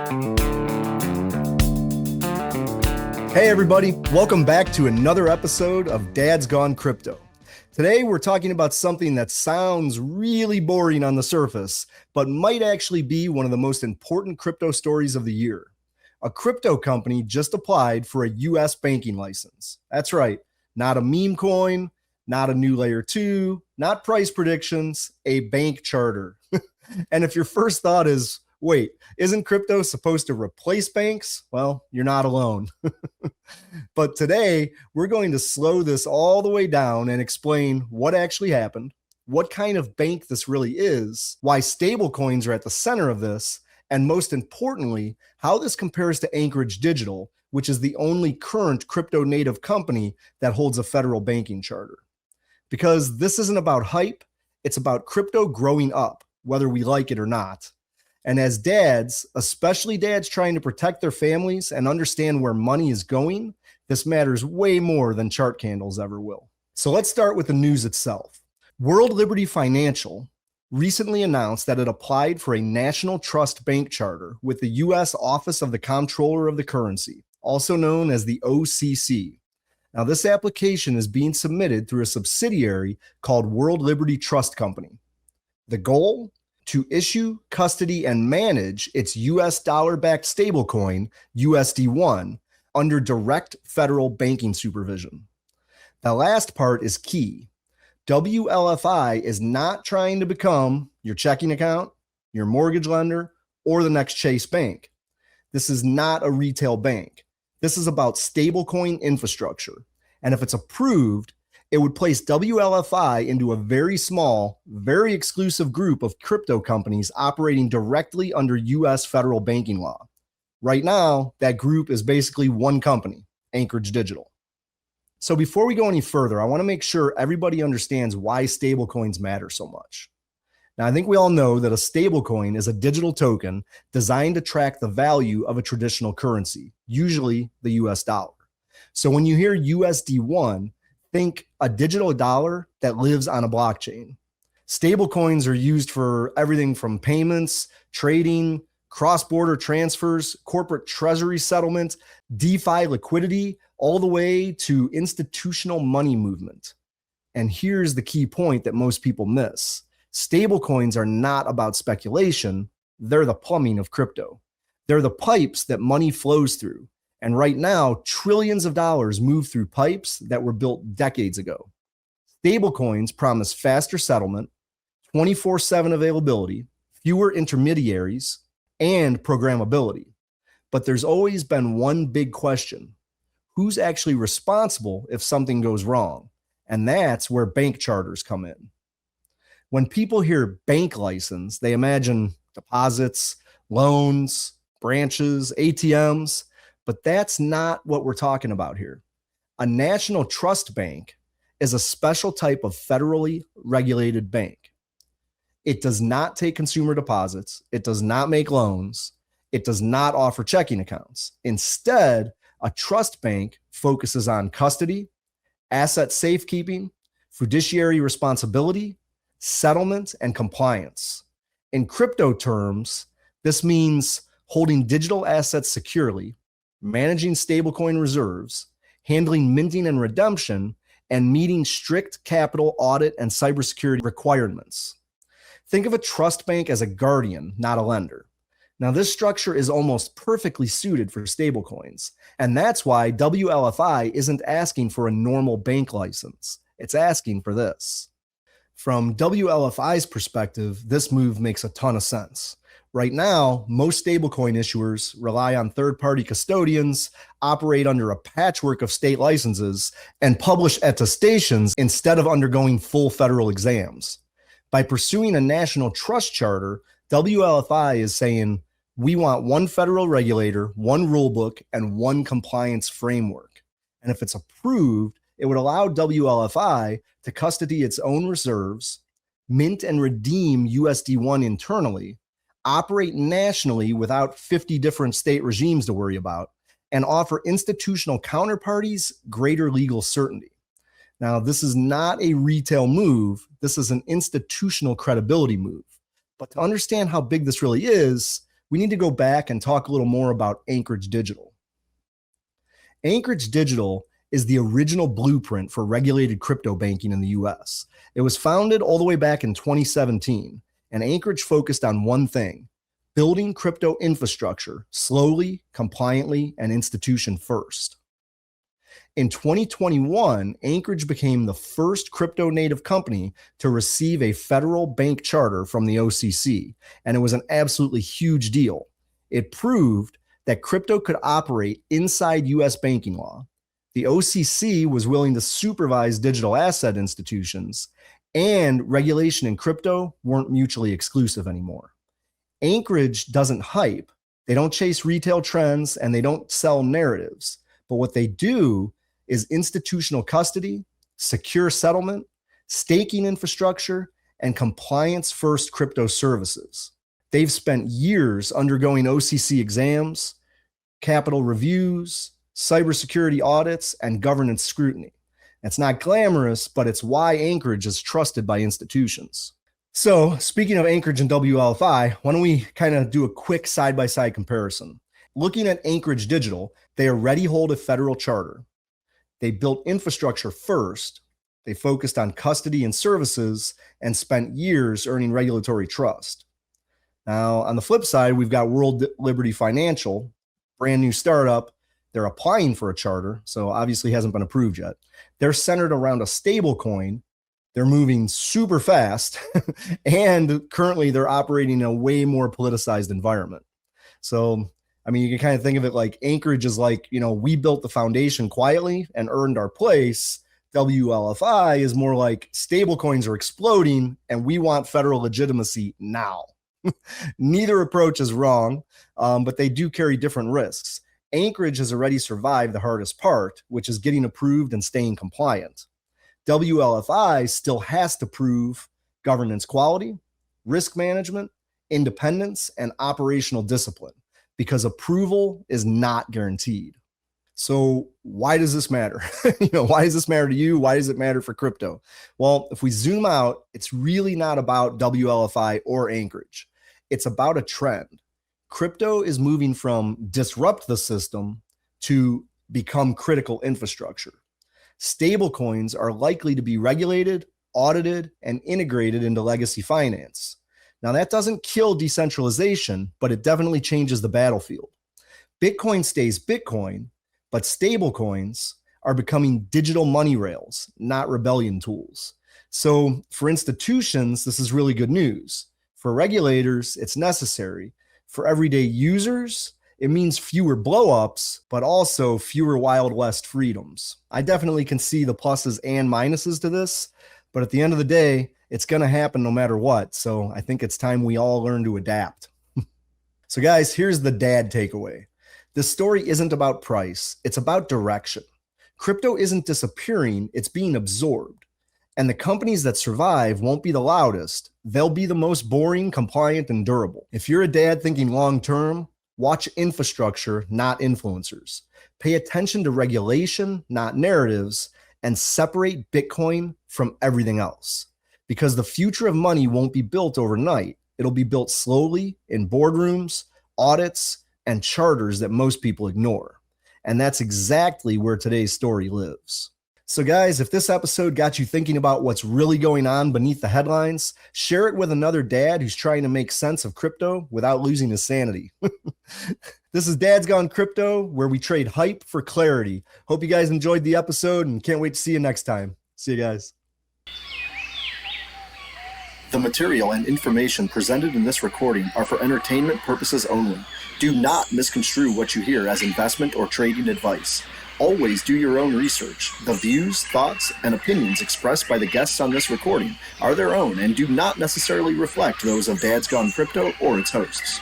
Hey everybody, welcome back to another episode of Dad's Gone Crypto. Today we're talking about something that sounds really boring on the surface, but might actually be one of the most important crypto stories of the year. A crypto company just applied for a US banking license. That's right, not a meme coin, not a new layer 2, not price predictions, a bank charter. And if your first thought is, wait, isn't crypto supposed to replace banks? Well, you're not alone. But today, we're going to slow this all the way down and explain what actually happened, what kind of bank this really is, why stablecoins are at the center of this, and most importantly, how this compares to Anchorage Digital, which is the only current crypto-native company that holds a federal banking charter. Because this isn't about hype, it's about crypto growing up, whether we like it or not. And as dads, especially dads trying to protect their families and understand where money is going, this matters way more than chart candles ever will. So let's start with the news itself. World Liberty Financial recently announced that it applied for a national trust bank charter with the U.S. Office of the Comptroller of the Currency, also known as the OCC. Now, this application is being submitted through a subsidiary called World Liberty Trust Company. The goal? To issue, custody, and manage its US dollar-backed stablecoin, USD1, under direct federal banking supervision. The last part is key. WLFI is not trying to become your checking account, your mortgage lender, or the next Chase Bank. This is not a retail bank. This is about stablecoin infrastructure. And if it's approved, it would place WLFI into a very small, very exclusive group of crypto companies operating directly under US federal banking law. Right now, that group is basically one company, Anchorage Digital. So before we go any further, I want to make sure everybody understands why stablecoins matter so much. Now, I think we all know that a stablecoin is a digital token designed to track the value of a traditional currency, usually the US dollar. So when you hear USD1, think a digital dollar that lives on a blockchain. Stablecoins are used for everything from payments, trading, cross-border transfers, corporate treasury settlement, DeFi liquidity, all the way to institutional money movement. And here's the key point that most people miss. Stablecoins are not about speculation. They're the plumbing of crypto. They're the pipes that money flows through. And right now, trillions of dollars move through pipes that were built decades ago. Stablecoins promise faster settlement, 24/7 availability, fewer intermediaries, and programmability. But there's always been one big question. Who's actually responsible if something goes wrong? And that's where bank charters come in. When people hear bank license, they imagine deposits, loans, branches, ATMs. But that's not what we're talking about here. A national trust bank is a special type of federally regulated bank. It does not take consumer deposits. It does not make loans. It does not offer checking accounts. Instead, a trust bank focuses on custody, asset safekeeping, fiduciary responsibility, settlement, and compliance. In crypto terms, this means holding digital assets securely, managing stablecoin reserves, handling minting and redemption, and meeting strict capital audit and cybersecurity requirements. Think of a trust bank as a guardian, not a lender. Now, this structure is almost perfectly suited for stablecoins, and that's why WLFI isn't asking for a normal bank license. It's asking for this. From WLFI's perspective, this move makes a ton of sense. Right now, most stablecoin issuers rely on third-party custodians, operate under a patchwork of state licenses, and publish attestations instead of undergoing full federal exams. By pursuing a national trust charter, WLFI is saying, we want one federal regulator, one rulebook, and one compliance framework. And if it's approved, it would allow WLFI to custody its own reserves, mint and redeem USD1 internally, operate nationally without 50 different state regimes to worry about, and offer institutional counterparties greater legal certainty. Now, this is not a retail move. This is an institutional credibility move. But to understand how big this really is, we need to go back and talk a little more about Anchorage Digital. Anchorage Digital is the original blueprint for regulated crypto banking in the US. It was founded all the way back in 2017, and Anchorage focused on one thing: building crypto infrastructure slowly, compliantly, and institution first. In 2021, Anchorage became the first crypto native company to receive a federal bank charter from the OCC, and it was an absolutely huge deal. It proved that crypto could operate inside US banking law. The OCC was willing to supervise digital asset institutions, and regulation and crypto weren't mutually exclusive anymore. Anchorage doesn't hype, they don't chase retail trends, and they don't sell narratives. But what they do is institutional custody, secure settlement, staking infrastructure, and compliance-first crypto services. They've spent years undergoing OCC exams, capital reviews, cybersecurity audits, and governance scrutiny. It's not glamorous, but it's why Anchorage is trusted by institutions. So speaking of Anchorage and WLFI, why don't we kind of do a quick side-by-side comparison? Looking at Anchorage Digital, they already hold a federal charter. They built infrastructure first. They focused on custody and services and spent years earning regulatory trust. Now, on the flip side, we've got World Liberty Financial, brand new startup. They're applying for a charter, so obviously hasn't been approved yet. They're centered around a stablecoin. They're moving super fast, and currently they're operating in a way more politicized environment. So, I mean, you can kind of think of it like Anchorage is like, we built the foundation quietly and earned our place. WLFI is more like stablecoins are exploding and we want federal legitimacy now. Neither approach is wrong, but they do carry different risks. Anchorage has already survived the hardest part, which is getting approved and staying compliant. WLFI still has to prove governance quality, risk management, independence, and operational discipline, because approval is not guaranteed. So why does this matter? Why does this matter to you? Why does it matter for crypto? Well, if we zoom out, it's really not about WLFI or Anchorage. It's about a trend. Crypto is moving from disrupt the system to become critical infrastructure. Stablecoins are likely to be regulated, audited, and integrated into legacy finance. Now, that doesn't kill decentralization, but it definitely changes the battlefield. Bitcoin stays Bitcoin, but stablecoins are becoming digital money rails, not rebellion tools. So for institutions, this is really good news. For regulators, it's necessary. For everyday users, it means fewer blowups, but also fewer Wild West freedoms. I definitely can see the pluses and minuses to this, but at the end of the day, it's going to happen no matter what. So I think it's time we all learn to adapt. So guys, here's the dad takeaway. This story isn't about price. It's about direction. Crypto isn't disappearing. It's being absorbed. And the companies that survive won't be the loudest. They'll be the most boring, compliant, and durable. If you're a dad thinking long-term, watch infrastructure, not influencers. Pay attention to regulation, not narratives, and separate Bitcoin from everything else. Because the future of money won't be built overnight. It'll be built slowly in boardrooms, audits, and charters that most people ignore. And that's exactly where today's story lives. So guys, if this episode got you thinking about what's really going on beneath the headlines, share it with another dad who's trying to make sense of crypto without losing his sanity. This is Dad's Gone Crypto, where we trade hype for clarity. Hope you guys enjoyed the episode and can't wait to see you next time. See you guys. The material and information presented in this recording are for entertainment purposes only. Do not misconstrue what you hear as investment or trading advice. Always do your own research. The views, thoughts, and opinions expressed by the guests on this recording are their own and do not necessarily reflect those of Dad's Gone Crypto or its hosts.